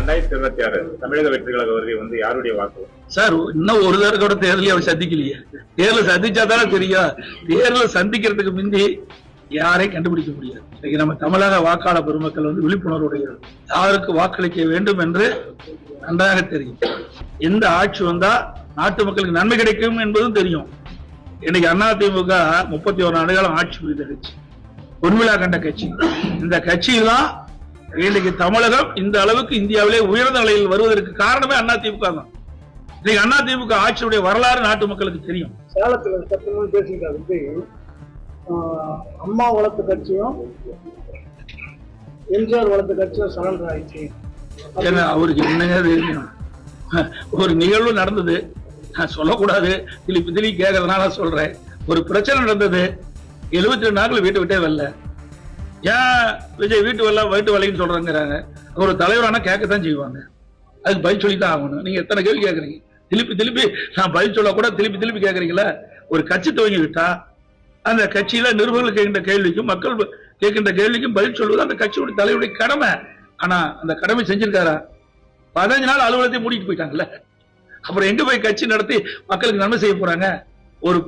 2026 தமிழக வெற்றி கழக வருகை வந்து யாருடைய வாக்கு சார்? இன்னும் ஒரு தடவை கூட தேர்தலையும் அவர் சந்திக்கலையே. தேர்தல் சந்திச்சாதானே தெரியும். தேர்தல் சந்திக்கிறதுக்கு முந்தி யாரையும் கண்டுபிடிக்க முடியாது. இன்னைக்கு நம்ம தமிழக வாக்காளர் பெருமக்கள் வந்து விழிப்புணர்வுடைய யாருக்கு வாக்களிக்க வேண்டும் என்று நன்றாக தெரியும். எந்த ஆட்சி வந்தா நாட்டு மக்களுக்கு நன்மை கிடைக்கும் என்பதும் தெரியும். இன்னைக்கு அதிமுக 31 ஆண்டுகாலம் ஆட்சி புரிந்த கட்சி, பொன்விழா கண்ட கட்சி. இந்த கட்சியெல்லாம் இன்னைக்கு தமிழகம் இந்த அளவுக்கு இந்தியாவிலே உயர்ந்த நிலையில் வருவதற்கு காரணமே அதிமுக தான். இன்னைக்கு அதிமுக ஆட்சியுடைய வரலாறு நாட்டு மக்களுக்கு தெரியும். சேலத்துல சட்டமன்ற பேசிக்கிட்டு அம்மா வளர்த்த கட்சியும் எம்ஜிஆர் வளர்த்த கட்சியும் சரண்டர் ஆயிடுச்சு. அவருக்கு என்னங்க தெரியும்? ஒரு நிகழ்வு நடந்தது, நான் சொல்லக்கூடாது, திருப்பி கேட்கறதுனால சொல்றேன். ஒரு பிரச்சனை நடந்தது, 72 நாட்கள் வீட்டை விட்டே வரல. ஏன் விஜய் வீட்டு வரலைன்னு சொல்றாங்கிறாங்க. ஒரு தலைவரான கேட்கத்தான் செய்வாங்க, அதுக்கு பதில் சொல்லித்தான் ஆகணும். நீங்க எத்தனை கேள்வி கேட்கறீங்க? திருப்பி நான் பதில் சொல்ல கூட திருப்பி கேட்கறீங்களா? ஒரு கட்சி துவங்கி விட்டா அந்த கட்சியில நிருபர்கள் கேட்கின்ற கேள்விக்கும் மக்கள் கேட்கின்ற கேள்விக்கும் பதில் சொல்வது அந்த கட்சியுடைய தலைவருடைய கடமை. ஆனா அந்த கடமை செஞ்சிருக்காரா? 15 நாள் அலுவலகத்தை மூடிட்டு போயிட்டாங்கல்ல. அப்புறம் எங்க போய் கட்சி நடத்தி மக்களுக்கு நன்மை செய்ய போறாங்க? ஒரு